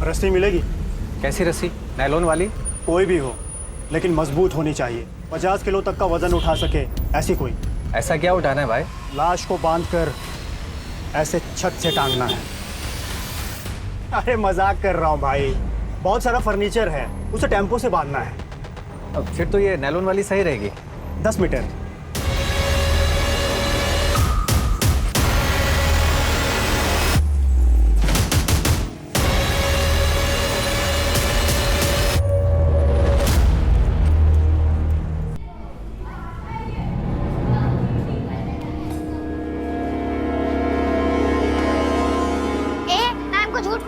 रस्सी मिलेगी? कैसी रस्सी? नायलॉन वाली? कोई भी हो, लेकिन मजबूत होनी चाहिए। 50 किलो तक का वजन उठा सके ऐसी कोई। ऐसा क्या उठाना है भाई? लाश को बांधकर ऐसे छत से टांगना है। अरे मजाक कर रहा हूँ भाई, बहुत सारा फर्नीचर है, उसे टेम्पो से बांधना है। अब फिर तो ये नायलॉन वाली सही रहेगी। 10 मीटर।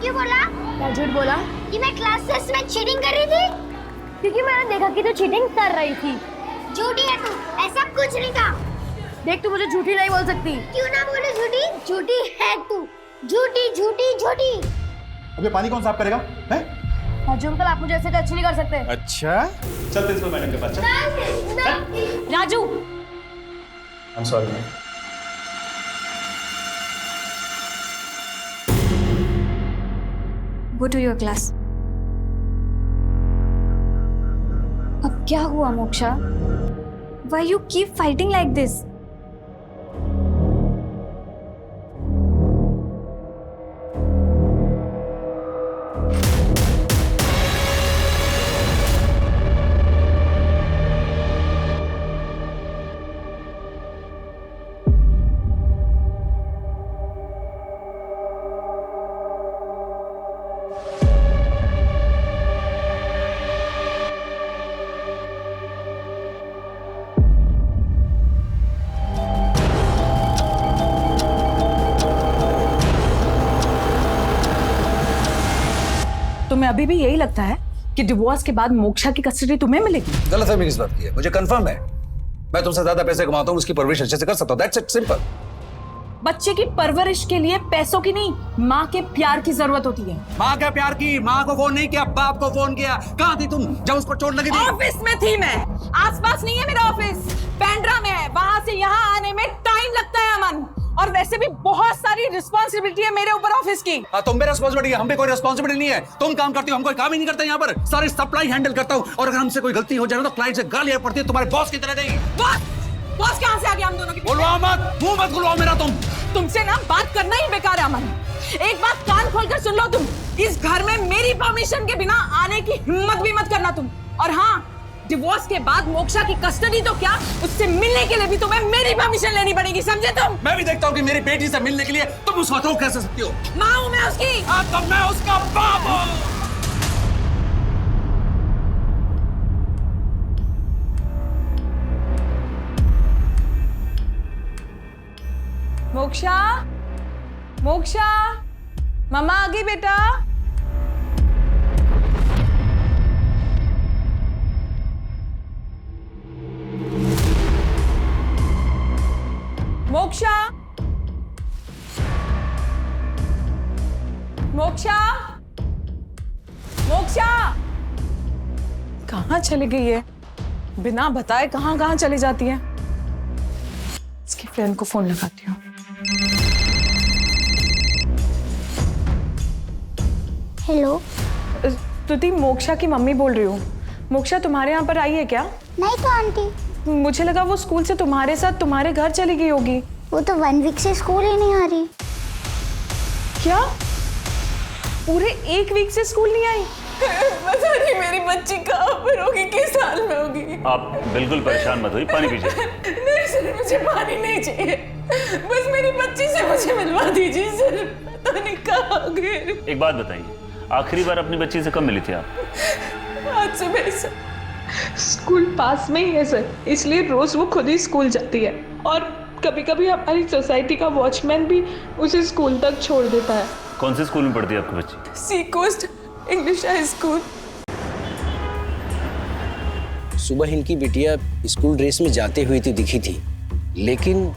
क्यों बोला? क्या झूठ बोला? कि मैं क्लास टेस्ट में चीटिंग कर रही थी? क्योंकि मैंने देखा कि तू चीटिंग कर रही थी। झूठी है तू, ऐसा कुछ नहीं था। देख, तू मुझे झूठी नहीं बोल सकती। क्यों ना बोले झूठी? झूठी है तू, झूठी झूठी झूठी। अबे पानी कौन साफ करेगा? हैं? राजू अंकल, आप मुझे ऐसे टच नहीं कर सकते। अच्छा, चल प्रिंसिपल मैडम के पास चल। Raju, I am sorry ma'am. Go to your class. अब क्या हुआ moksha? Why you keep fighting like this? तुम्हें अभी भी यही लगता है कि डिवोर्स के बाद मोक्षा की कस्टडी तुम्हें मिलेगी? गलतफहमी किस बात की है? मुझे कंफर्म है, मैं तुमसे ज्यादा पैसे कमाता हूँ, उसकी परवरिश अच्छे से कर सकता हूँ। That's it, simple. बच्चे की परवरिश के लिए पैसों की नहीं, माँ के प्यार की जरूरत होती है। माँ का प्यार की? माँ को फोन नहीं किया, बाप को फोन किया। कहाँ थी तुम जब उसको चोट लगी थी? ऑफिस में थी मैं। आसपास नहीं है मेरा ऑफिस, पेंड्रा में है। वहां से यहाँ आने में टाइम लगता है अमन, और वैसे भी बहुत सारी रिस्पॉन्सिबिलिटी है मेरे ऊपर ऑफिस की। तुम पे रिस्पॉन्सिबिलिटी है, हम पे कोई रिस्पॉन्सिबिलिटी नहीं है। तुम काम करती हो, हम कोई काम ही नहीं करते यहाँ पर। सारी सप्लाई हैंडल करता हूँ, और अगर हमसे कोई गलती हो जाए तो क्लाइंट से गालियां पड़ती है, तुम्हारे बॉस की तरह नहीं। बॉस कहाँ से आ गया हम दोनों की? बोलवाओ मत, मुंह मत खुलवाओ मेरा। तुमसे ना बात करना ही बेकार है अमन। एक बात कान खोलकर सुन लो, तुम इस घर में मेरी परमिशन के बिना आने की हिम्मत भी मत करना तुम। और हाँ, डिवोर्स के बाद मोक्षा की कस्टडी तो क्या, उससे मिलने के लिए भी तुम्हें मेरी परमिशन लेनी पड़ेगी, समझे तुम? मैं भी देखता हूँ कि मेरी बेटी से मिलने के लिए तुम उसको रोक कैसे सकती हो। माँ हूँ मैं उसकी। तब मैं उसका बाप हूँ। मोक्षा, मोक्षा, मम्मा आ गई बेटा। मोक्षा, मोक्षा, मोक्षा, कहाँ चली गई है? बिना बताए कहाँ कहाँ चली जाती है। इसकी फ्रेंड को फोन लगाती हूँ। हेलो, स्तुति, मोक्षा की मम्मी बोल रही हूँ। मोक्षा तुम्हारे यहाँ पर आई है क्या? नहीं तो आंटी। मुझे लगा वो स्कूल से तुम्हारे साथ तुम्हारे घर चली गई होगी। वो तो 1 वीक से स्कूल ही नहीं आ रही। क्या? पूरे 1 वीक से स्कूल नहीं आई? पता नहीं मेरी बच्ची कहाँ पर होगी, किस हाल में होगी। आप बिल्कुल परेशान मत होइए, पानी पीजिए। नहीं सर, मुझे पानी नहीं चाहिए, बस मेरी बच्ची से मुझे मिलवा दीजिए सर। पता नहीं कहाँ गई। एक बात बताइए, आखिरी बार अपनी बच्ची से कब मिली थी आप? आज सुबह सर। स्कूल पास में ही है सर, इसलिए रोज वो खुद ही स्कूल जाती है, और कभी कभी हमारी सोसाइटी का वॉचमैन भी उसे स्कूल तक छोड़ देता है। कौन से स्कूल में पढ़ती है आपकी बच्ची? सी कोस्ट इंग्लिश हाई स्कूल। सुबह इनकी बिटिया स्कूल ड्रेस में जाते हुए तो दिखी थी, लेकिन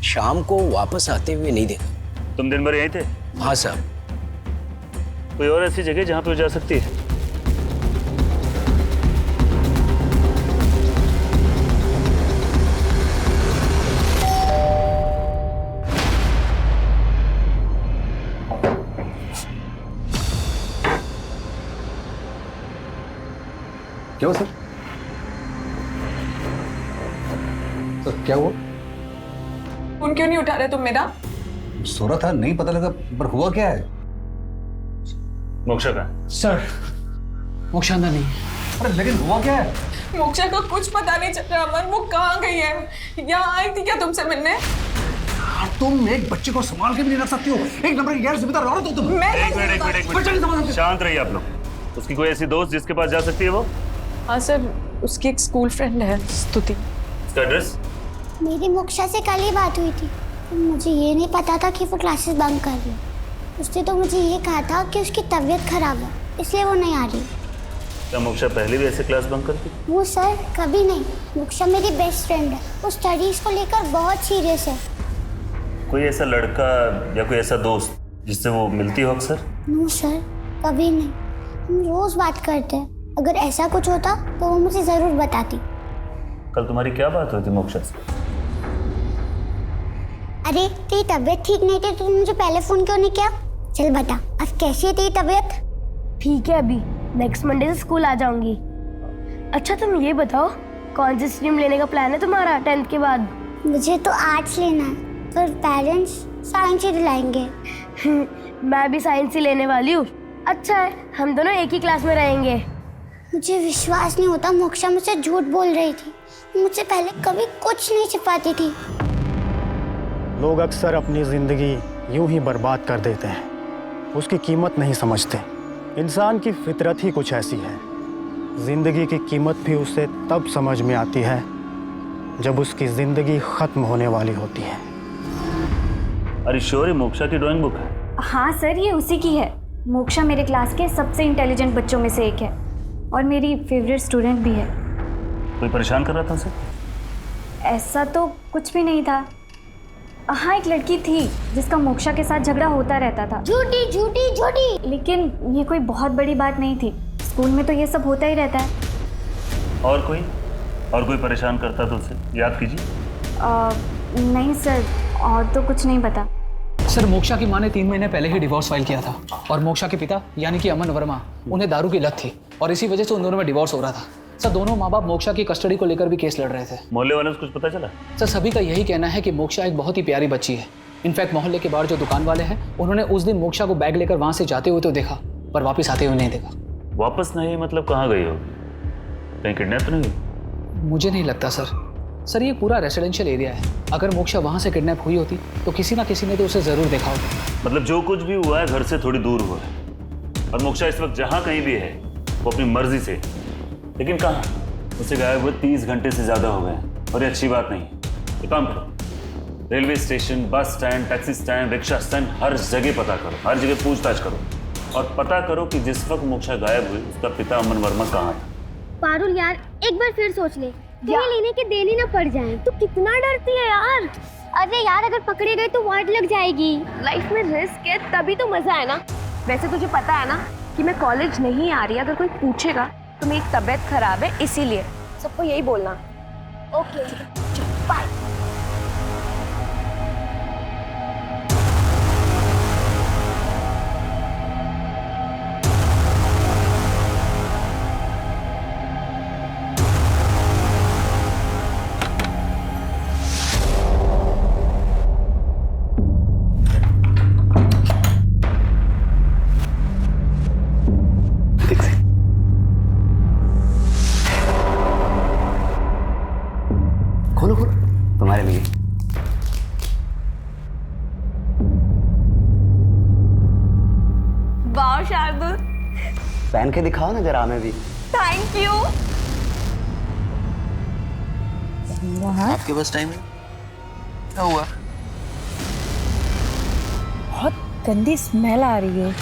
शाम को वापस आते हुए नहीं देखा। तुम दिन भर यहीं थे? हाँ साहब। कोई और ऐसी जगह जहाँ पे वो जा सकती है? क्या हुआ सर? सर क्या हुआ? फोन क्यों नहीं उठा रहे तुम मेरा? सो रहा था, नहीं पता लगा, पर हुआ क्या है? मोक्षा का सर मोक्षा अंदर नहीं। अरे लेकिन हुआ क्या है? मोक्षा को कुछ पता नहीं चल रहा अमन, वो कहाँ गई है? यहाँ आई थी क्या तुमसे मिलने? यार तुम एक बच्चे को संभाल के भी नहीं रख सकती हो, एक नंबर की गैर जिम्मेदार औरत हो तुम। एक मिनट शांत रहिए आप लोग। उसकी कोई ऐसी दोस्त जिसके पास जा सकती है वो? हाँ सर, उसकी एक स्कूल फ्रेंड है स्तुति। उसका एड्रेस? मेरी मोक्षा से कल ही बात हुई थी, तो मुझे ये नहीं पता था कि वो क्लासेस बंक कर रही है। उसने तो मुझे ये कहा था कि उसकी तबीयत खराब है, इसलिए वो नहीं आ रही। क्या मोक्षा पहले भी ऐसे क्लास बंक करती? वो सर कभी नहीं। मोक्षा मेरी बेस्ट फ्रेंड है, वो स्टडीज को लेकर बहुत सीरियस है। कोई ऐसा लड़का या कोई ऐसा दोस्त जिससे वो मिलती हो अक्सर? नो सर, कभी नहीं। हम रोज बात करते हैं, अगर ऐसा कुछ होता तो वो मुझे जरूर बताती। कल तुम्हारी क्या बात हुई थी मोक्षा से? अरे तेरी तबीयत ठीक नहीं थी तो तुम मुझे पहले फोन क्यों नहीं किया? चल बता, अब कैसी है तेरी तबीयत? ठीक है, अभी नेक्स्ट मंडे से स्कूल आ जाऊंगी। अच्छा तुम ये बताओ, कौन सी स्ट्रीम लेने का प्लान है तुम्हारा 10th के बाद? मुझे तो आर्ट्स लेना है, पर पेरेंट्स साइंस ही दिलाएंगे। मैं भी साइंस ही लेने वाली हूँ। अच्छा है, हम दोनों एक ही क्लास में रहेंगे। मुझे विश्वास नहीं होता, मोक्षा मुझसे झूठ बोल रही थी। मुझसे पहले कभी कुछ नहीं छिपाती थी। लोग अक्सर अपनी ज़िंदगी यूं ही बर्बाद कर देते हैं, उसकी कीमत नहीं समझते। इंसान की फितरत ही कुछ ऐसी है। ज़िंदगी की कीमत भी उसे तब समझ में आती है जब उसकी ज़िंदगी ख़त्म होने वाली होती है। अरे श्योर, मोक्षा की ड्राइंग बुक है? हाँ सर, ये उसी की है। मोक्षा मेरे क्लास के सबसे इंटेलिजेंट बच्चों में से एक है और मेरी फेवरेट स्टूडेंट भी है। कोई परेशान कर रहा था उसे? ऐसा तो कुछ भी नहीं था। हाँ, एक लड़की थी जिसका मोक्षा के साथ झगड़ा होता रहता था। झूठी झूठी झूठी। लेकिन ये कोई बहुत बड़ी बात नहीं थी, स्कूल में तो ये सब होता ही रहता है। और कोई परेशान करता तो उसे याद कीजिए। नहीं सर, और तो कुछ नहीं पता। सर मोक्षा की माँ ने 3 महीने पहले ही डिवोर्स फाइल किया था और मोक्षा के पिता यानी कि अमन वर्मा, उन्हें दारू की लत थी और इसी वजह से उन दोनों में डिवोर्स हो रहा था। सर दोनों माँ बाप मोक्षा की कस्टडी को लेकर भी केस लड़ रहे थे। मोहल्ले वालों से कुछ पता चला? सर सभी का यही कहना है कि मोक्षा एक बहुत ही प्यारी बच्ची है। इनफैक्ट मोहल्ले के बाहर जो दुकान वाले हैं उन्होंने उस दिन मोक्षा को बैग लेकर वहाँ से जाते हुए तो देखा, पर वापस आते हुए नहीं देखा। वापस नहीं मतलब कहाँ गई होगी? कहीं किडनैप तो नहीं हुई? मुझे नहीं लगता सर ये पूरा रेसिडेंशियल एरिया है। अगर मोक्षा वहाँ से किडनैप हुई होती तो किसी ना किसी ने तो उसे ज़रूर देखा होगा। मतलब जो कुछ भी हुआ है घर से थोड़ी दूर हुआ है और मोक्षा इस वक्त जहाँ कहीं भी है वो अपनी मर्जी से। लेकिन कहाँ? उसे गायब हुए 30 घंटे से ज़्यादा हो गए और ये अच्छी बात नहीं है। एक काम करो, railway station, bus stand, taxi stand, rickshaw stand, हर जगह पता करो, हर जगह पूछताछ करो और पता करो कि जिस वक्त मोक्षा गायब हुई उसका पिता अमन वर्मा कहाँ था। पारुल यार, एक बार फिर सोच ले, कहीं लेने के देनी ना पड़ जाए। तू कितना डरती है यार। अरे यार, अगर पकड़े गए तो वाट लग जाएगी। लाइफ में रिस्क है तभी तो मजा है ना। वैसे तुझे पता है ना कि मैं कॉलेज नहीं आ रही। अगर कोई पूछेगा तो मेरी तबीयत खराब है, इसीलिए सबको यही बोलना। Okay bye. तुम्हारे लिए। वाह शार्दुल, पहन के दिखाओ ना जरा हमें भी। Thank you. आपके पास टाइम है? क्या हुआ? बहुत गंदी स्मेल आ रही है।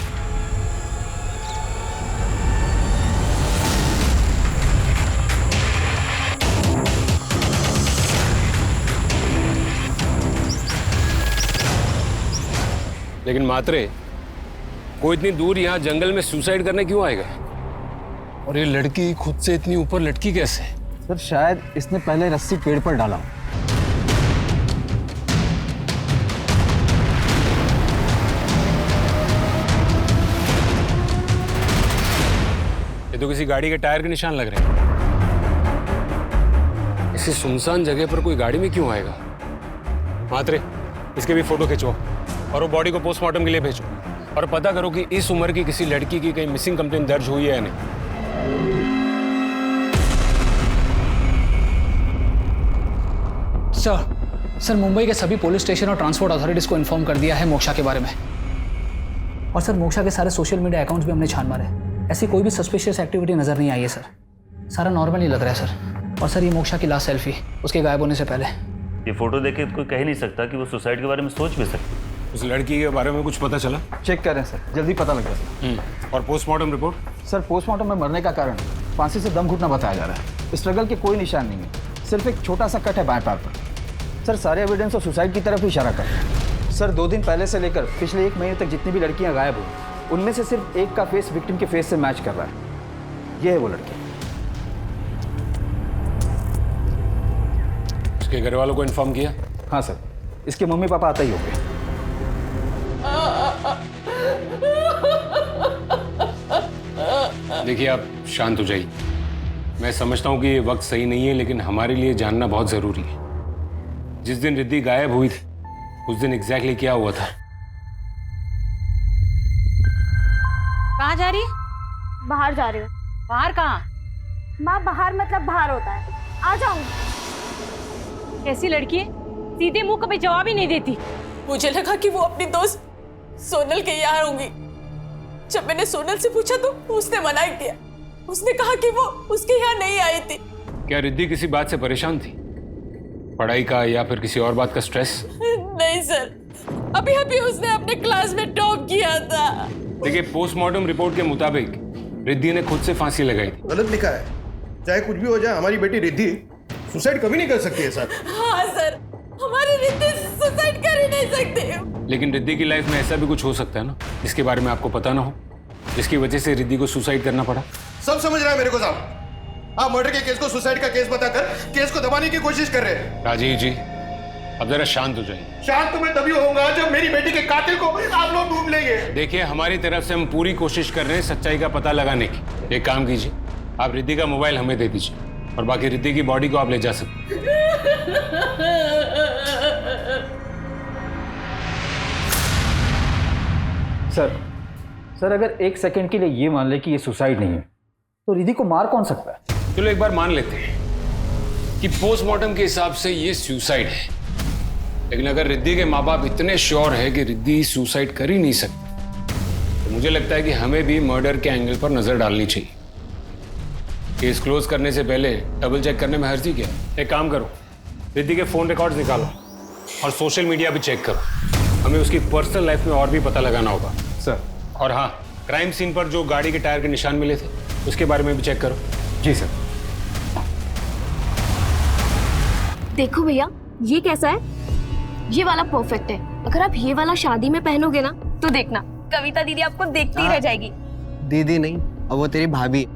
लेकिन मात्रे, कोई इतनी दूर यहाँ जंगल में सुसाइड करने क्यों आएगा? और ये लड़की खुद से इतनी ऊपर लटकी कैसे? सर शायद इसने पहले रस्सी पेड़ पर डाला। ये तो किसी गाड़ी के टायर के निशान लग रहे हैं। ऐसी सुनसान जगह पर कोई गाड़ी में क्यों आएगा? मात्रे, इसके भी फोटो खिंचवाओ और वो बॉडी को पोस्टमार्टम के लिए भेजो और पता करो कि इस उम्र की किसी लड़की की कहीं मिसिंग कंप्लेंट दर्ज हुई है या नहीं। सर मुंबई के सभी पुलिस स्टेशन और ट्रांसपोर्ट अथॉरिटीज को इन्फॉर्म कर दिया है मोक्षा के बारे में। और सर मोक्षा के सारे सोशल मीडिया अकाउंट्स भी हमने छान मारे, ऐसी कोई भी सस्पिशियस एक्टिविटी नजर नहीं आई है सर। सारा नॉर्मल ही लग रहा है सर। और सर ये मोक्षा की लास्ट सेल्फी उसके गायब होने से पहले। ये फोटो देख के कोई कह ही नहीं सकता कि वो सुसाइड के बारे में सोच भी सकती। उस लड़की के बारे में कुछ पता चला? चेक करें सर, जल्दी पता लग जाएगा। और पोस्टमार्टम रिपोर्ट? सर पोस्टमार्टम में मरने का कारण फांसी से दम घुटना बताया जा रहा है। स्ट्रगल के कोई निशान नहीं है, सिर्फ एक छोटा सा कट है बाएं पैर पर। सर सारे एविडेंस तो सुसाइड की तरफ ही इशारा कर रहे हैं। सर 2 दिन पहले से लेकर पिछले 1 महीने तक जितनी भी लड़कियां गायब हुई उनमें से सिर्फ एक का फेस विक्टिम के फेस से मैच कर रहा है। ये है वो लड़की। उसके घर वालों को इन्फॉर्म किया? हाँ सर, इसके मम्मी पापा आता ही होंगे। देखिए आप शांत हो जाइए। मैं समझता हूँ कि ये वक्त सही नहीं है, लेकिन हमारे लिए जानना बहुत जरूरी है। जिस दिन रिद्धि गायब हुई थी उस दिन एग्जैक्टली क्या हुआ था? कहाँ जा रही है? बाहर जा रही हूँ। बाहर कहाँ? माँ बाहर मतलब बाहर होता है, आ जाऊंगी। कैसी लड़की है, सीधे मुंह कभी जवाब ही नहीं देती। मुझे लगा कि वो अपनी दोस्त सोनल के यहाँ होंगी। जब मैंने सोनल से पूछा तो उसने मना ही किया। उसने कहा कि वो उसके यहाँ नहीं आई थी। क्या रिद्धि किसी बात से परेशान थी? पढ़ाई का या फिर किसी और बात का स्ट्रेस? नहीं सर, अभी अभी उसने अपने क्लास में टॉप किया था। देखिए पोस्टमार्टम रिपोर्ट के मुताबिक रिद्धि ने खुद से फांसी लगाई थी। गलत लिखा है। चाहे कुछ भी हो जाए, हमारी बेटी रिद्धि सुसाइड कभी नहीं कर सकती है सर। हाँ सर, हमारी रिद्धि सुसाइड कर ही नहीं सकती। लेकिन रिद्धि की लाइफ में ऐसा भी कुछ हो सकता है ना जिसके बारे में आपको पता ना हो, जिसकी वजह से रिद्धि को सुसाइड करना पड़ा। सब समझ रहा है मेरे को साहब। आप मर्डर के केस को सुसाइड का केस बताकर केस को दबाने की कोशिश कर रहे हैं। राजीव जी अब जरा शांत हो जाइए। शांत तो मैं तभी होऊंगा जब मेरी बेटी के कातिल को आप लोग ढूंढ लेंगे। देखिए हमारी तरफ से हम पूरी कोशिश कर रहे हैं सच्चाई का पता लगाने की। एक काम कीजिए, आप रिद्धि का मोबाइल हमें दे दीजिए और बाकी रिद्धि की बॉडी को आप ले जा सकते। सर अगर 1 सेकंड के लिए ये मान ले कि ये सुसाइड नहीं है तो रिद्धि को मार कौन सकता है? चलो एक बार मान लेते हैं कि पोस्टमार्टम के हिसाब से ये सुसाइड है, लेकिन अगर रिद्धि के माँ बाप इतने श्योर है कि रिद्धि सुसाइड कर ही नहीं सकती तो मुझे लगता है कि हमें भी मर्डर के एंगल पर नजर डालनी चाहिए। केस क्लोज करने से पहले डबल चेक करने में हर्जी क्या है? एक काम करो, रिद्धि के फोन रिकॉर्ड्स निकालो और सोशल मीडिया भी चेक करो। हमें उसकी पर्सनल लाइफ में और भी पता लगाना होगा सर। और हाँ, क्राइम सीन पर जो गाड़ी के टायर के निशान मिले थे उसके बारे में भी चेक करो। जी सर। देखो भैया, ये कैसा है? ये वाला परफेक्ट है। अगर आप ये वाला शादी में पहनोगे ना तो देखना कविता दीदी आपको देखती ही रह जाएगी। दीदी नहीं, अब वो तेरी भाभी।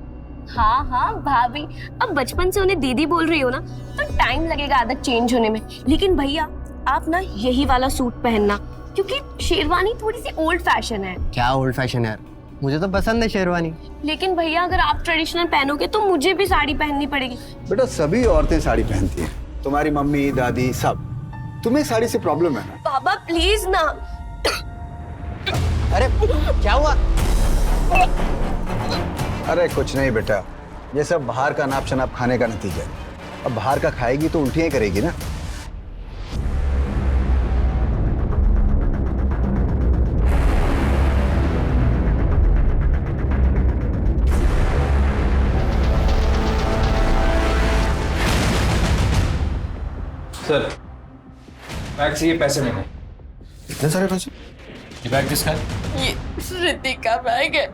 हाँ हाँ भाभी, अब बचपन से उन्हें दीदी बोल रही हो ना तो टाइम लगेगा आदत चेंज होने में। लेकिन भैया आप ना यही वाला सूट पहनना, क्योंकि शेरवानी थोड़ी सी ओल्ड फैशन है। क्या ओल्ड फैशन है यार, मुझे तो पसंद है शेरवानी। लेकिन भैया अगर आप ट्रेडिशनल पहनोगे तो मुझे भी साड़ी पहननी पड़ेगी। बेटा सभी औरतें साड़ी पहनती हैं, तुम्हारी मम्मी दादी सब। तुम्हें साड़ी से प्रॉब्लम है ना? बाबा प्लीज ना। अरे क्या हुआ? अरे कुछ नहीं बेटा, ये सब बाहर का नाप शनाप खाने का नतीजा है। अब बाहर का खाएगी तो उल्टियां करेगी ना। सर बैग से ये पैसे नहीं है। इतने सारे पैसे? ये बैग किसका है? ये रिद्धि का बैग है।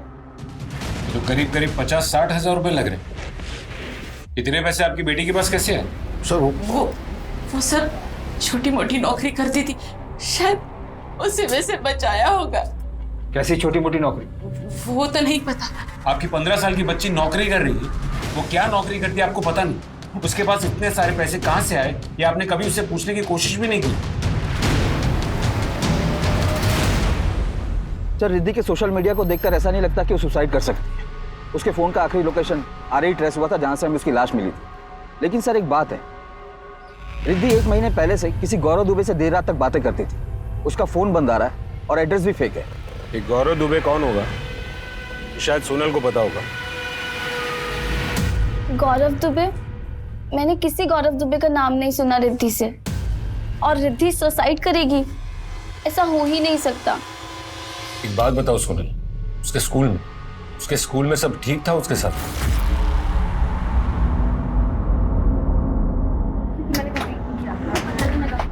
तो करीब करीब 50-60 हजार रुपए लग रहे हैं। इतने पैसे आपकी बेटी के पास कैसे है? सर वो सर छोटी मोटी नौकरी करती थी, शायद उसी में से बचाया होगा। कैसी छोटी मोटी नौकरी? वो तो नहीं पता। आपकी 15 साल की बच्ची नौकरी कर रही है, वो क्या नौकरी करती है आपको पता नहीं? उसके पास इतने सारे पैसे कहाँ से आए ये आपने कभी उससे पूछने की कोशिश भी नहीं की? सर रिद्धि के सोशल मीडिया को देखकर ऐसा नहीं लगता कि वो सुसाइड कर सकती है। उसके फोन का आखिरी लोकेशन RE ट्रेस हुआ था जहां से हमें उसकी लाश मिली थी। लेकिन सर एक बात है, रिद्धि 1 महीने पहले से किसी गौरव दुबे से देर रात तक बातें करती थी। उसका फोन बंद आ रहा है और एड्रेस भी फेक है। ये गौरव दुबे कौन होगा? शायद सोनल को पता होगा। गौरव दुबे? मैंने किसी गौरव दुबे का नाम नहीं सुना रिद्धि से। और रिद्धि सुसाइड करेगी? ऐसा हो ही नहीं सकता। एक बात बताओ सोनल, उसके स्कूल में सब ठीक था उसके साथ?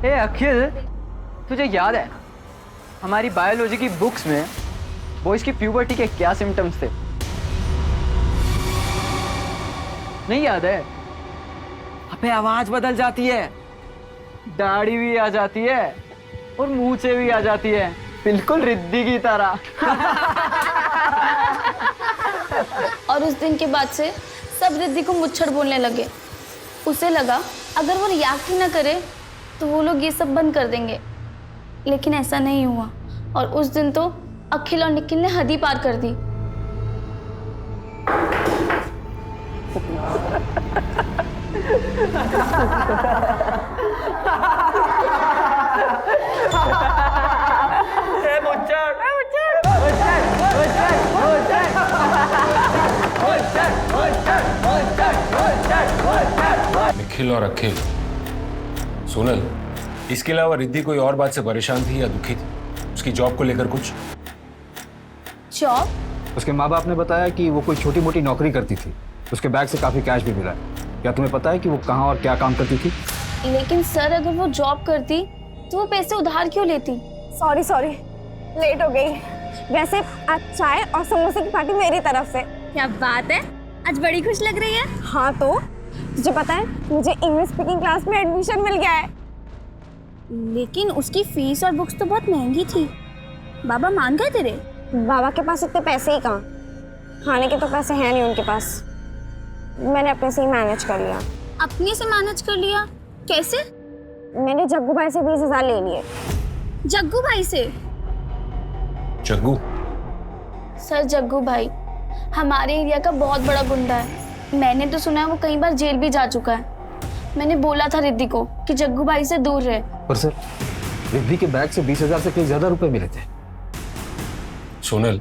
ए अखिल, तुझे याद है हमारी बायोलॉजी की बुक्स में बॉयज की प्यूबर्टी के क्या सिम्टम्स थे? नहीं याद है? अबे आवाज बदल जाती है, दाढ़ी भी आ जाती है और मुंह से भी आ जाती है, बिल्कुल रिद्धि की तरह। और उस दिन के बाद से सब रिद्धि को मुच्छड़ बोलने लगे। उसे लगा अगर वो रिएक्ट ही ना करे तो वो लोग ये सब बंद कर देंगे, लेकिन ऐसा नहीं हुआ। और उस दिन तो अखिल और निखिल ने हद ही पार कर दी। निखिल और अखिल। सोनल, इसके अलावा रिद्धि कोई और बात से परेशान थी या दुखी थी? उसकी जॉब को लेकर कुछ? जॉब? उसके माँ बाप ने बताया कि वो कोई छोटी मोटी नौकरी करती थी। उसके बैग से काफी कैश भी मिला है। क्या तुम्हें पता है कि वो कहाँ और क्या काम करती थी? लेकिन सर, अगर वो जॉब करती तो वो पैसे उधार क्यों लेती? सॉरी, लेट हो गई। वैसे आज चाय और समोसे की पार्टी मेरी तरफ से। क्या बात है, आज बड़ी खुश लग रही है। हाँ तो तुझे पता है मुझे इंग्लिश स्पीकिंग क्लास में एडमिशन मिल गया है। लेकिन उसकी फीस और बुक्स तो बहुत महंगी थी। बाबा मान गए तेरे? बाबा के पास इतने पैसे ही कहाँ, खाने के तो पैसे हैं नहीं उनके पास। मैंने अपने से ही मैनेज कर लिया। अपने से मैनेज कर लिया? कैसे? मैंने जग्गू भाई से 20,000 ले लिए। जग्गू भाई से? जग्गू? सर, जग्गू भाई हमारे एरिया का बहुत बड़ा गुंडा है। मैंने तो सुना है वो कई बार जेल भी जा चुका है। मैंने बोला था रिद्धि को कि जग्गू भाई से दूर रहे। पर सर, रिद्धि के बैग से 20,000 से कई ज्यादा रुपए मिले थे। सोनल,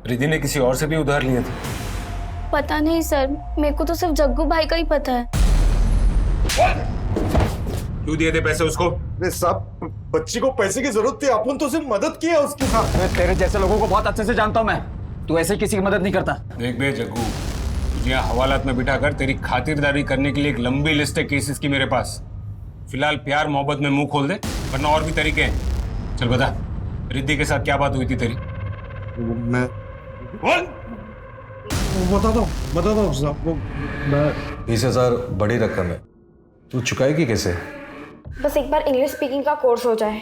रिद्धि ने किसी और से भी उधार लिए थे? पता नहीं सर, मेरे को तो सिर्फ जग्गू भाई का ही पता है। क्यों दिए थे पैसे उसको? साहब, बच्ची को पैसे की जरूरत थी, अपन तो सिर्फ मदद की है उसके साथ। मैं तेरे जैसे लोगों को बहुत अच्छे से जानता हूँ। मैं तू ऐसे किसी की मदद नहीं करता। देख बे जग्गू, तुझे यहाँ हवालात में बिठाकर तेरी खातिरदारी करने के लिए एक लंबी लिस्ट है केसेस की मेरे पास। फिलहाल प्यार मोहब्बत में मुंह खोल दे, वरना और भी तरीके हैं। चल बता, रिद्धि के साथ क्या बात हुई थी तेरी? मैं बता दो साहब। 20,000 बड़ी रकम है, तू चुकाएगी कैसे? बस एक बार इंग्लिश स्पीकिंग का कोर्स हो जाए,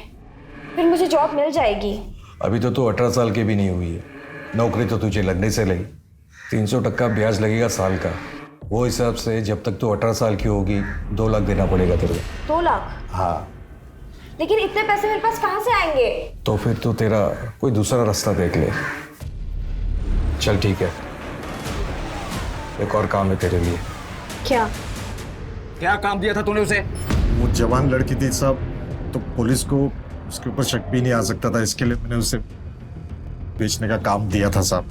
फिर मुझे जॉब मिल जाएगी। अभी तो तू 18 साल की भी नहीं हुई है। नौकरी तो तुझे लगने से लगी। 300% ब्याज लगेगा साल का। वो हिसाब से जब तक तू 18 साल की होगी 2 लाख देना पड़ेगा तेरे को। 2 लाख? हाँ। लेकिन इतने पैसे मेरे पास कहाँ से आएंगे? तो फिर तू तेरा कोई दूसरा रास्ता देख ले। चल ठीक है, एक और काम है तेरे लिए। क्या काम दिया था तूने उसे? वो जवान लड़की थी साहब, तो पुलिस को उसके ऊपर शक भी नहीं आ सकता था, इसके लिए मैंने उसे बेचने का काम दिया था साहब।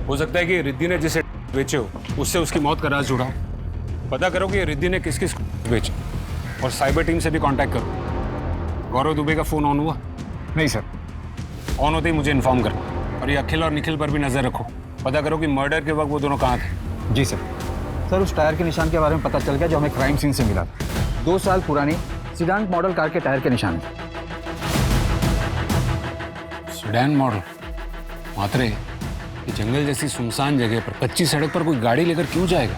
हो सकता है कि रिद्धि ने जिसे बेचे हो उससे उसकी मौत का राज जुड़ा हो। पता करो कि रिद्धि ने किस किस बेचे और साइबर टीम से भी कांटेक्ट करो। गौरव दुबे का फोन ऑन हुआ? नहीं सर। ऑन होते ही मुझे इन्फॉर्म कर। और ये अखिल और निखिल पर भी नजर रखो। पता करो कि मर्डर के वक्त वो दोनों कहाँ थे। जी सर। सर, उस टायर के निशान के बारे में पता चल गया जो हमें क्राइम सीन से मिला। 2 साल पुरानी सीडान मॉडल कार के टायर के निशान। Sedan model? मात्रे, ये जंगल जैसी सुनसान जगह पर कच्ची सड़क पर कोई गाड़ी लेकर क्यों जाएगा?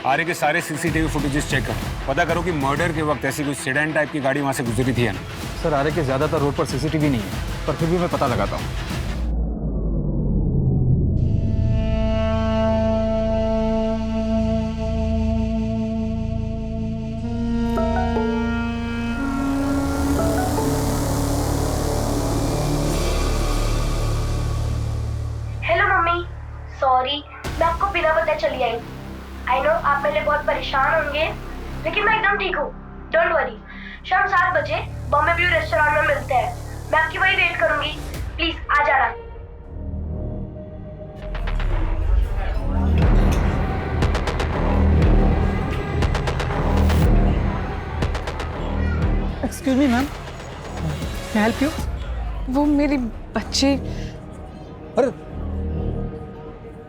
आरे के सारे सीसीटीवी फुटेजेस चेक करो। पता करो कि मर्डर के वक्त ऐसी कोई सीडान टाइप की गाड़ी वहां से गुजरी थी या ना। सर, आरे के ज्यादातर रोड पर सीसीटीवी नहीं है, पर फिर भी मैं पता लगाता हूँ। हेलो मम्मी, सॉरी मैं आपको बिना बताए चली आई। आई नो आप मेरे लिए बहुत परेशान होंगे, लेकिन मैं एकदम ठीक हूँ। Don't worry. शाम 7 बजे बॉम्बे व्यू रेस्टोरेंट में मिलते हैं। मैं आपकी वही वेट करूंगी। प्लीज आ जाना। एक्सक्यूज मी मैम, मैं हेल्प यू? वो मेरी बच्ची। अरे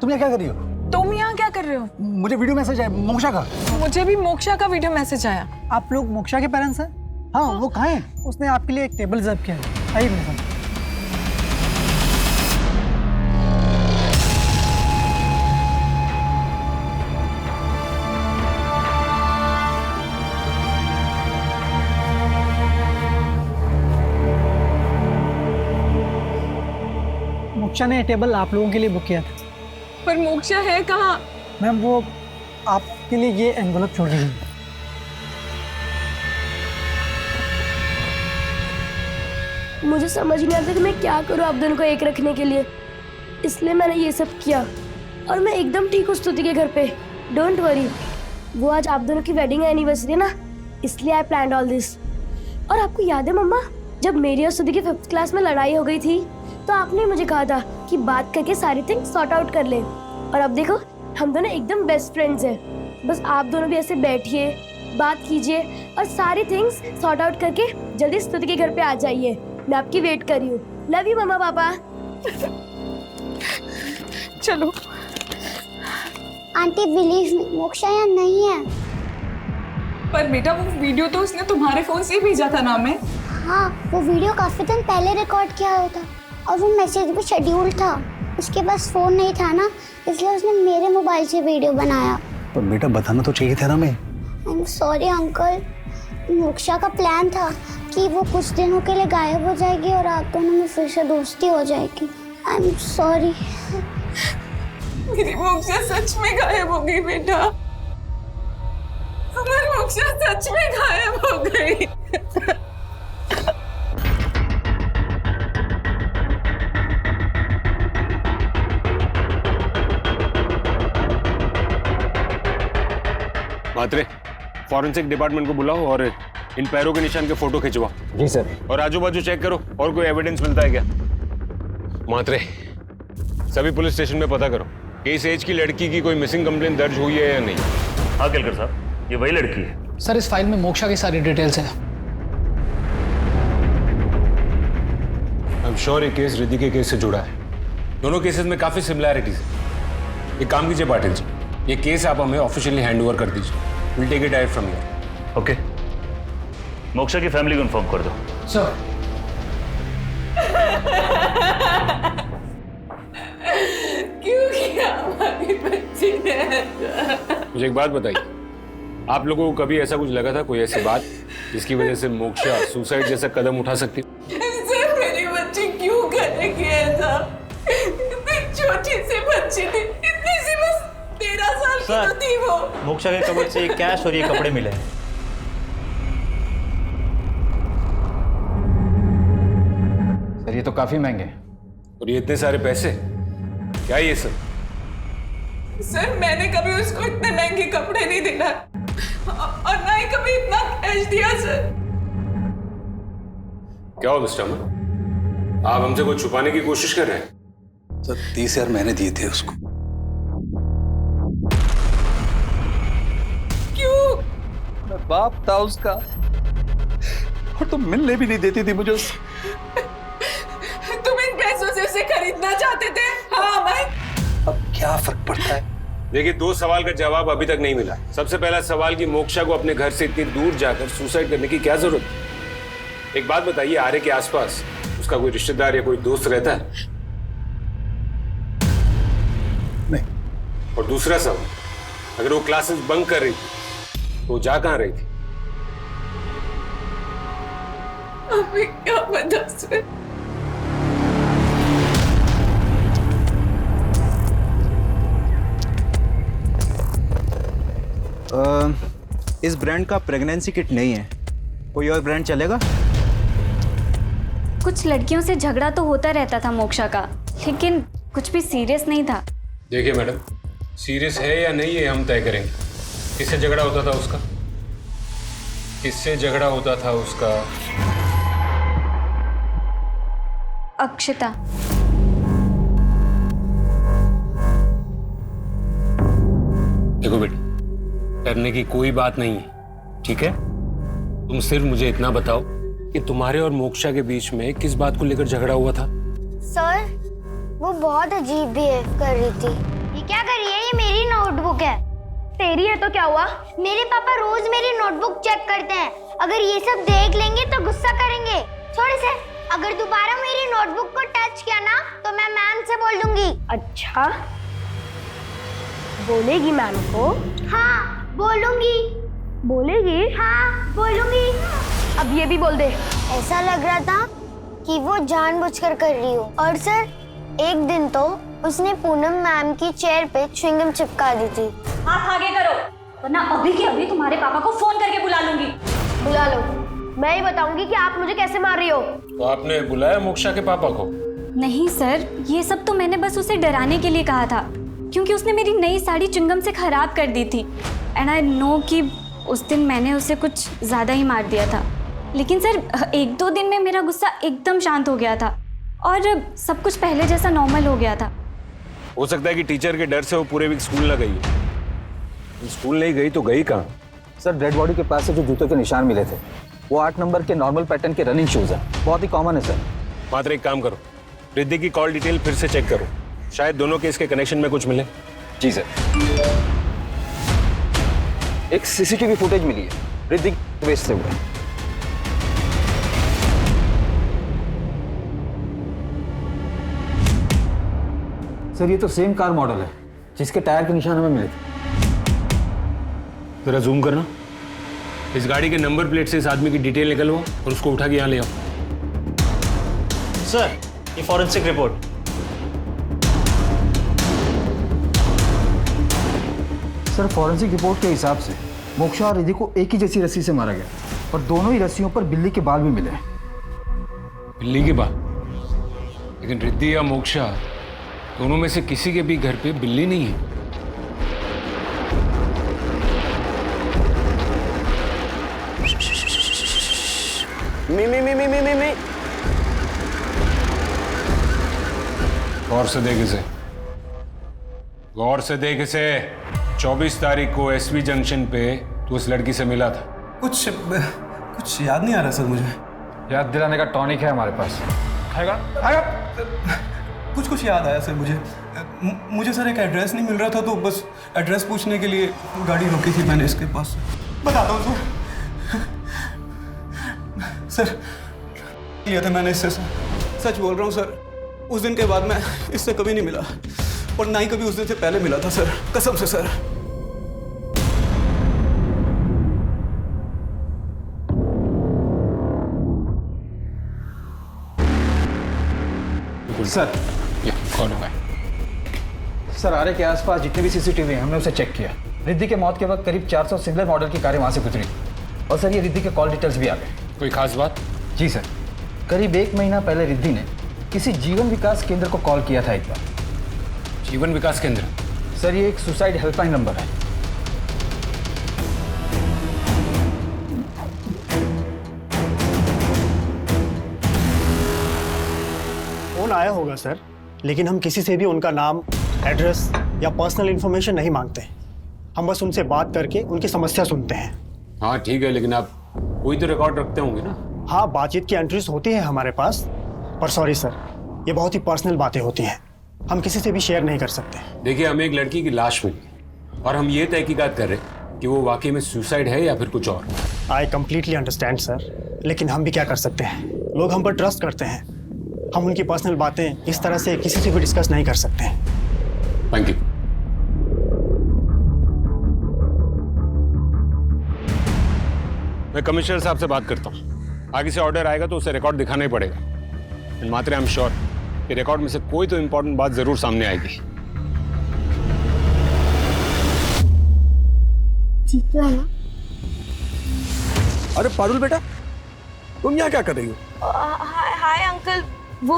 तुम यहाँ क्या कर रही हो? तुम यहाँ क्या कर रहे हो? मुझे वीडियो मैसेज आया मोक्षा का। मुझे भी मोक्षा का वीडियो मैसेज आया। आप लोग मोक्षा के पेरेंट्स हैं? हाँ, वो कहाँ हैं? उसने आपके लिए एक टेबल रिजर्व किया है। आइए मेरे साथ। मोक्षा ने टेबल आप लोगों के लिए बुक किया था। पर मोक्षा है कहाँ? मैम वो आपके लिए ये एनवलप छोड़ रही है। मुझे समझ नहीं आता कि मैं क्या करूँ आप दोनों को एक रखने के लिए, इसलिए मैंने ये सब किया। और मैं एकदम ठीक हूँ स्तुति के घर पे। Don't worry. वो आज आप दोनों की वेडिंग एनिवर्सरी है ना, इसलिए आई प्लान्ड ऑल दिस। और आपको याद है मम्मा, जब मेरी और स्तुति की 5th क्लास में लड़ाई हो गई थी तो आपने मुझे कहा था कि बात करके सारी थिंग्स सॉर्ट आउट कर ले। और अब देखो हम दोनों एकदम बेस्ट फ्रेंड्स हैं। बस आप दोनों भी ऐसे बैठिए, बात कीजिए और सारी थिंग्स सॉर्ट आउट करके जल्दी स्तुति के घर पे आ जाइए। मैं आपकी वेट कर रही हूँ। लव यू मम्मा पापा। चलो। आंटी बिलीव मी, मोक्षा यहाँ नहीं है। पर बेटा वो वीडियो तो उसने तुम्हारे फोन से ही भेजा था ना हमें। हाँ, वो वीडियो काफी दिन पहले रिकॉर्ड किया हुआ था और वो मैसेज भी शेड्यूल था। उसके पास फोन नहीं था ना, इसलिए उसने मेरे मोबाइल से वीडियो बनाया। पर बेटा बताना तो चाहिए था ना। मैं I am sorry uncle. Moksha का प्लान था कि वो कुछ दिनों के लिए गायब हो जाएगी और आप दोनों में फिर से दोस्ती हो जाएगी। I am sorry. मेरी मोक्षा सच में गायब हो गई बेटा। हमारी मोक्षा सच में गायब हो गई। मात्रे, फॉरेंसिक डिपार्टमेंट को बुलाओ और इन पैरों के निशान के फोटो खिंचवाओ। जी सर। और आजू बाजू चेक करो और कोई एविडेंस मिलता है क्या। मात्रे, सभी पुलिस स्टेशन में पता करो कि इस एज की लड़की की कोई मिसिंग कंप्लेंट दर्ज हुई है या नहीं। हाँ केलकर साहब, ये वही लड़की है। सर इस फाइल में मोक्षा की सारी डिटेल्स हैं। आई एम श्योर ये केस रिद्धि के केस से जुड़ा है। दोनों केसेस में काफी सिमिलैरिटीज है। एक काम कीजिए पाटिल जी, ये केस आप हमें ऑफिशियली हैंड ओवर कर दीजिए। Will take it direct from here. Okay, Moksha की फैमिली को इन्फॉर्म कर दो। सर। क्यों किया हमारी बच्ची ने? मुझे एक बात बताइए, आप लोगों को कभी ऐसा कुछ लगा था, कोई ऐसी बात जिसकी वजह से मोक्षा सुसाइड जैसा कदम उठा सकती? सर मेरी बच्ची क्यों करेगी ऐसा? इतनी छोटी सी बच्ची थी, इतनी सी बस 13 साल की तो थी वो। मोक्षा के कबर्ड से कैश और ये कपड़े मिले हैं। सर ये तो काफी महंगे हैं। और ये इतने सारे पैसे क्या ये सब? सर मैंने कभी उसको इतने महंगे कपड़े नहीं दिला और ना ही कभी इतना कैश दिया सर। क्या हो मिस्टर अमन, आप हमसे कुछ छुपाने की कोशिश कर रहे हैं? सर 30,000 मैंने दिए थे उसको। क्यों? मैं बाप था उसका और तुम मिलने भी नहीं देती थी मुझे उससे। तुम इन पैसों से उसे खरीदना चाहते थे? हाँ मैं। अब क्या फर्क पड़ता है? देखिए, 2 सवाल का जवाब अभी तक नहीं मिला। सबसे पहला सवाल कि मोक्षा को अपने घर से इतनी दूर जाकर सुसाइड करने की क्या जरूरत है? एक बात बताइए, आर्य के आसपास उसका कोई रिश्तेदार या कोई दोस्त रहता है? नहीं। और दूसरा सवाल, अगर वो क्लासेस बंक कर रही थी तो जा कहां रही थी? अभी क्या बता सर? इस ब्रांड का प्रेगनेंसी किट नहीं है, कोई और ब्रांड चलेगा? कुछ लड़कियों से झगड़ा तो होता रहता था मोक्षा का, लेकिन कुछ भी सीरियस नहीं था। देखिए मैडम, सीरियस है या नहीं है हम तय करेंगे। किससे झगड़ा होता था उसका? किससे झगड़ा होता था उसका? अक्षता। देखो बेटी, डरने की कोई बात नहीं है, ठीक है? तुम सिर्फ मुझे इतना बताओ कि तुम्हारे और मोक्षा के बीच में किस बात को लेकर झगड़ा हुआ था? सर, वो बहुत अजीब बिहेव कर रही थी। ये क्या कर रही है? ये मेरी नोटबुक है। तेरी है तो क्या हुआ? मेरे पापा रोज मेरी नोटबुक चेक करते हैं। अगर ये सब देख लेंगे तो गुस्सा करेंगे। थोड़े से अगर दोबारा मेरी नोटबुक को टच किया ना तो मैं मैम से बोल दूंगी। अच्छा, बोलेगी मैम को? हाँ, बोलूंगी। बोलेगी? हाँ, बोलूंगी। अब ये भी बोल दे। ऐसा लग रहा था कि वो जानबूझकर कर रही हो। और सर, एक दिन तो उसने पूनम मैम की चेयर पे च्युइंगम चिपका दी थी। हाथ आगे करो, वरना अभी के अभी तुम्हारे पापा को फोन करके बुला लूंगी। बुला लो, मैं ही बताऊंगी कि आप मुझे कैसे मार रही हो। तो आपने बुलाया मोक्षा के पापा को? नहीं सर, ये सब तो मैंने बस उसे डराने के लिए कहा था, क्योंकि उसने मेरी नई साड़ी च्युइंगम से खराब कर दी थी। एंड आई नो कि उस दिन मैंने उसे कुछ ज़्यादा ही मार दिया था। लेकिन सर, 1-2 दिन में मेरा गुस्सा एकदम शांत हो गया था और सब कुछ पहले जैसा नॉर्मल हो गया था। हो सकता है कि टीचर के डर से वो पूरे वीक स्कूल न गई। स्कूल नहीं गई तो गई कहाँ? सर, डेड बॉडी के पास से जो जूतों के निशान मिले थे वो 8 नंबर के नॉर्मल पैटर्न के रनिंग शूज हैं। बहुत ही कॉमन है सर। मात्र एक काम करो, रिद्धि की कॉल डिटेल फिर से चेक करो, शायद दोनों केस के कनेक्शन में कुछ मिले। जी सर। एक सीसीटीवी फुटेज मिली है रिद्धि वेस्ट से हुए। सर, ये तो सेम कार मॉडल है जिसके टायर के निशान हमें मिले थे। जरा जूम करना। इस गाड़ी के नंबर प्लेट से इस आदमी की डिटेल निकलवाओ और उसको उठा के यहाँ ले आओ। सर, ये forensic report. Sir, forensic report के हिसाब से मोक्षा और रिद्धि को एक ही जैसी रस्सी से मारा गया और दोनों ही रस्सियों पर बिल्ली के बाल भी मिले हैं। बिल्ली के बाल? लेकिन रिद्धि या मोक्षा दोनों में से किसी के भी घर पे बिल्ली नहीं है। मी। गौर से देख इसे, गौर से देख इसे। 24 तारीख को एसवी जंक्शन पे तू उस लड़की से मिला था। कुछ याद नहीं आ रहा सर मुझे। याद दिलाने का टॉनिक है हमारे पास। खाएगा? कुछ याद आया सर मुझे सर एक एड्रेस नहीं मिल रहा था तो बस एड्रेस पूछने के लिए गाड़ी रोकी थी मैंने इसके पास। बताता हूँ सर, लिया था मैंने इससे। सच बोल रहा हूँ सर, उस दिन के बाद मैं इससे कभी नहीं मिला और ना ही कभी उस दिन से पहले मिला था सर, कसम से सर। सर, सर, आरे के आसपास जितने भी सीसीटीवी हैं हमने उसे चेक किया। रिद्धि के मौत के वक्त करीब 400 सिमिलर मॉडल की कारें वहां से गुजरी और सर ये रिद्धि के कॉल डिटेल्स भी आ गए। कोई खास बात? जी सर, करीब 1 महीना पहले रिद्धि ने किसी जीवन विकास केंद्र को कॉल किया था एक बार। जीवन विकास केंद्र? सर, ये एक सुसाइड हेल्पलाइन नंबर है। फोन आया होगा सर, लेकिन हम किसी से भी उनका नाम, एड्रेस या पर्सनल इंफॉर्मेशन नहीं मांगते। हम बस उनसे बात करके उनकी समस्या सुनते हैं। हाँ ठीक है, लेकिन आप कोई तो रिकॉर्ड रखते होंगे ना? हाँ, बातचीत की एंट्रीज होती हैं हमारे पास, पर सॉरी सर, ये बहुत ही पर्सनल बातें होती हैं, हम किसी से भी शेयर नहीं कर सकते। देखिए, हमें एक लड़की की लाश मिली और हम ये तहकीकात कर रहे हैं कि वो वाकई में सुसाइड है या फिर कुछ और। आई कंप्लीटली अंडरस्टैंड सर, लेकिन हम भी क्या कर सकते हैं, लोग हम पर ट्रस्ट करते हैं। हम उनकी पर्सनल बातें इस तरह से किसी से भी डिस्कस नहीं कर सकते। Thank you. मैं कमिश्नर साहब से बात करता हूँ। आगे से ऑर्डर आएगा तो उसे रिकॉर्ड दिखाना ही पड़ेगा। मात्र आई एम श्योर कि रिकॉर्ड में से कोई तो इंपॉर्टेंट बात जरूर सामने आएगी। ठीक है ना? अरे पारुल बेटा, तुम यहाँ क्या कर रही हो? हाय अंकल, वो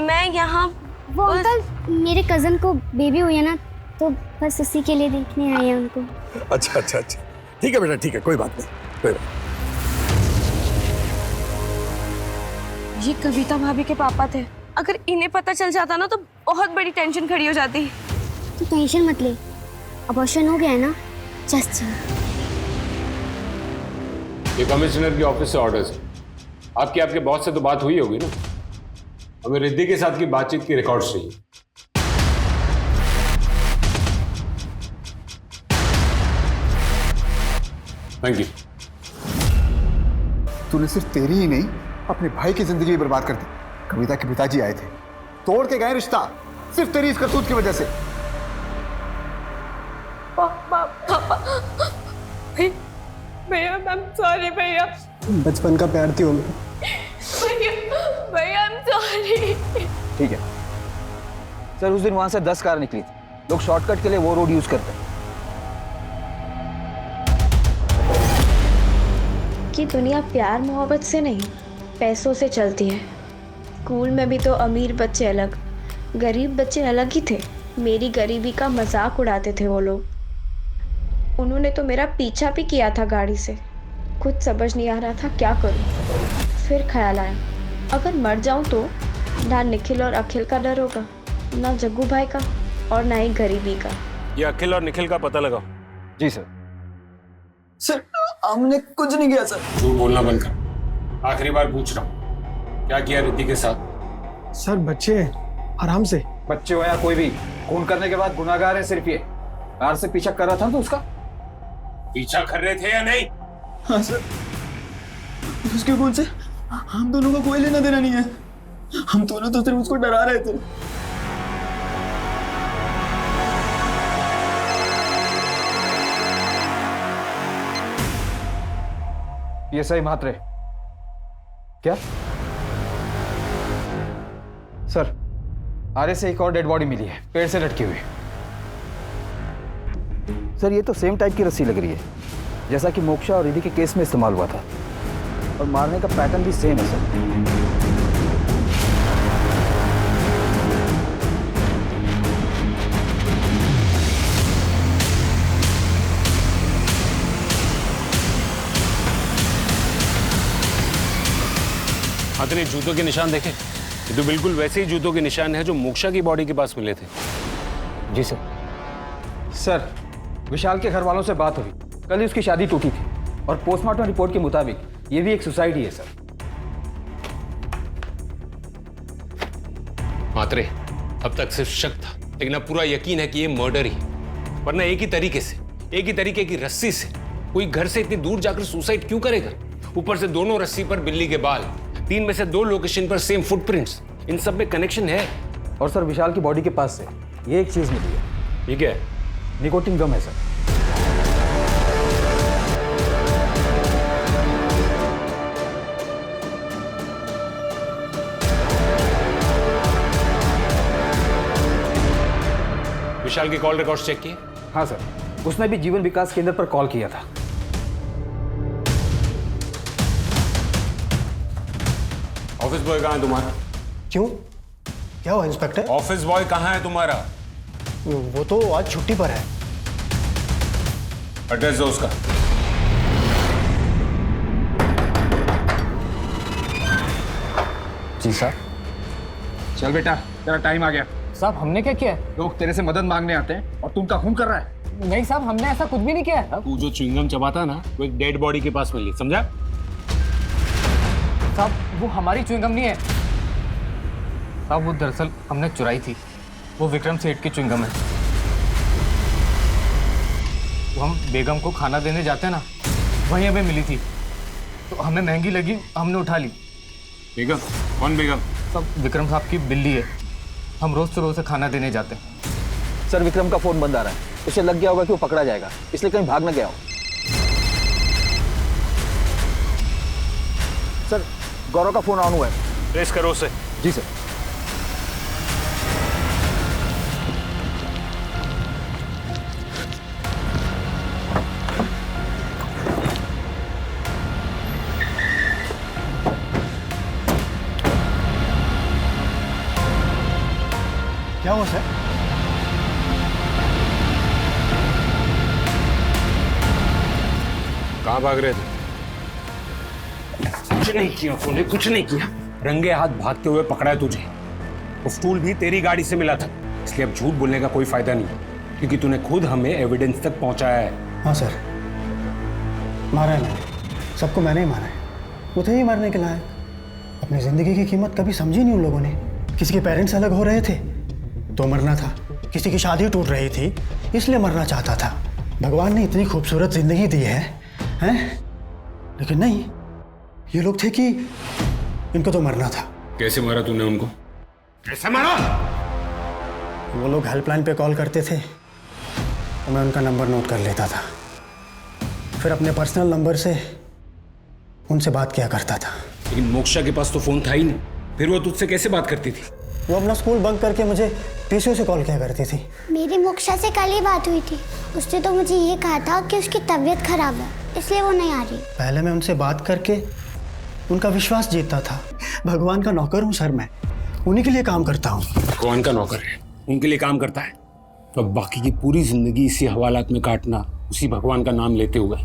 मैं यहाँ। वो अंकल, मेरे कजन को बेबी हुई है ना, तो बस उसी के लिए देखने आए हैं उनको। अच्छा अच्छा अच्छा, ठीक है बेटा, ठीक है, कोई बात नहीं, कोई बात। ये कविता भाभी के पापा थे। अगर इन्हें पता चल जाता ना तो बहुत बड़ी टेंशन खड़ी हो जाती। तू टेंशन मत ले, अबॉर्शन हो गया है ना, जस्ट ये कमिश्नर के ऑफिस से ऑर्डर्स है। आपके बॉस से तो बात हुई होगी ना? हमें रिद्धि के साथ की बातचीत की रिकॉर्ड्स चाहिए। Thank you. तूने सिर्फ तेरी ही नहीं अपने भाई की जिंदगी भी बर्बाद कर दी। कविता के पिताजी आए थे, तोड़ के गए रिश्ता, सिर्फ तेरी इस करतूत की वजह से। पापा भैया, आई एम सॉरी भैया। बचपन का प्यार थी वो। भैया आई एम सॉरी। ठीक है सर, उस दिन वहां से 10 कार निकली थी। लोग शॉर्टकट के लिए वो रोड यूज करते हैं। कि दुनिया प्यार मोहब्बत से नहीं, पैसों से चलती है। स्कूल में भी तो अमीर बच्चे अलग, गरीब बच्चे अलग ही थे। मेरी गरीबी का मजाक उड़ाते थे वो लोग। उन्होंने तो मेरा पीछा भी किया था गाड़ी से। कुछ समझ नहीं आ रहा था क्या करूं। फिर ख्याल आया, अगर मर जाऊं तो ना निखिल और अखिल का डर होगा, ना जग्गू भाई का, और ना ही गरीबी का। ये अखिल और निखिल का पता लगाओ। जी सर। सर हमने कुछ नहीं किया सर। झूठ बोलना बंद कर। आखिरी बार पूछ रहा हूँ, क्या किया रिद्धि के साथ? सर बच्चे आराम से। बच्चे हो या कोई भी, खून करने के बाद गुनाहगार है सिर्फ ये। कार से पीछा कर रहा था तो उसका पीछा कर रहे थे या नहीं? हाँ सर, उसके खून से हम दोनों को कोई लेना देना नहीं है। हम दोनों तो सिर्फ उसको डरा रहे थे। ये सही मात्रे क्या सर? आरे से एक और डेड बॉडी मिली है, पेड़ से लटकी हुई। सर ये तो सेम टाइप की रस्सी लग रही है जैसा कि मोक्षा और रिद्धि के केस में इस्तेमाल हुआ था, और मारने का पैटर्न भी सेम है सर। आपने जूतों के निशान देखे? ये तो बिल्कुल वैसे ही जूतों के निशान है जो मोक्षा की बॉडी के पास मिले थे। जी सर। सर विशाल के घर वालों से बात हुई, कल ही उसकी शादी टूटी थी, और पोस्टमार्टम रिपोर्ट के मुताबिक ये भी एक सुसाइड ही है सर। मात्रे, अब तक सिर्फ शक था, लेकिन अब पूरा यकीन है कि ये मर्डर ही, वरना एक ही तरीके से, एक ही तरीके की रस्सी से कोई घर से इतनी दूर जाकर सुसाइड क्यों करेगा? ऊपर से दोनों रस्सी पर बिल्ली के बाल, 3 में से 2 लोकेशन पर सेम फुटप्रिंट्स, इन सब में कनेक्शन है। और सर विशाल की बॉडी के पास से ये एक चीज मिली है। ठीक है, निकोटिन गम है सर। विशाल की कॉल रिकॉर्ड्स चेक किए? हाँ सर, उसने भी जीवन विकास केंद्र पर कॉल किया था। ऑफिस बॉय कहाँ है तुम्हारा? क्यों, क्या हुआ इंस्पेक्टर? ऑफिस बॉय कहाँ है तुम्हारा? वो तो आज छुट्टी पर है। एड्रेस दो उसका। जी साहब। चल बेटा, तेरा टाइम आ गया। साहब हमने क्या किया? लोग तेरे से मदद मांगने आते हैं और तू उनका खून कर रहा है। नहीं साहब, हमने ऐसा कुछ भी नहीं किया है। तू जो च्युइंगम चबाता ना, वो एक डेड बॉडी के पास मिली, समझा? साहब वो हमारी च्युइंगम नहीं है साहब, वो दरअसल हमने चुराई थी। वो विक्रम सेठ की च्युइंगम है। वो हम बेगम को खाना देने जाते हैं ना, वहीं हमें मिली थी, तो हमें महंगी लगी, हमने उठा ली। बेगम? कौन बेगम? सब विक्रम साहब की बिल्ली है। हम रोज से रोज खाना देने जाते हैं। सर विक्रम का फोन बंद आ रहा है, उसे लग गया होगा कि वो पकड़ा जाएगा, इसलिए कहीं भाग न गया हो। सर गौरव का फोन ऑन हुआ है। ट्रेस करो उसे। जी सर। क्या हुआ सर? कहाँ भाग रहे थे? कुछ नहीं किया तूने, कुछ नहीं किया। रंगे हाथ भागते हुए पकड़ा है तुझे। वो स्टूल भी तेरी गाड़ी से मिला था, इसलिए अब झूठ बोलने का कोई फायदा नहीं, क्योंकि तूने खुद हमें एविडेंस तक पहुंचाया है। हाँ सर, मारा है मैंने, सबको मैंने ही मारा है। वो थे ही मारने के लायक। अपनी जिंदगी की कीमत कभी समझी नहीं उन लोगों ने। किसी के पेरेंट्स अलग हो रहे थे तो मरना था, किसी की शादी टूट रही थी इसलिए मरना चाहता था। भगवान ने इतनी खूबसूरत जिंदगी दी है, हैं? लेकिन नहीं, ये लोग थे कि इनको तो मरना था। कैसे मारा तूने उनको? कैसे मारा? वो लोग हेल्पलाइन पे कॉल करते थे तो मैं उनका नंबर नोट कर लेता था, फिर अपने पर्सनल नंबर से उनसे बात किया करता था। लेकिन मोक्षा के पास तो फोन था ही नहीं, फिर वो तुझसे कैसे बात करती थी? वो अपना स्कूल बंक करके मुझे पीसीओ से कॉल किया करती थी। मेरी मोक्षा से कल ही बात हुई थी, उसने तो मुझे ये कहा था कि उसकी तबीयत खराब है इसलिए वो नहीं आ रही। पहले मैं उनसे बात करके उनका विश्वास जीतता था। भगवान का नौकर हूँ सर, मैं उन्हीं के लिए काम करता हूँ। भगवान का नौकर है, उनके लिए काम करता है, तो बाकी की पूरी जिंदगी इसी हवालात में काटना, उसी भगवान का नाम लेते हुए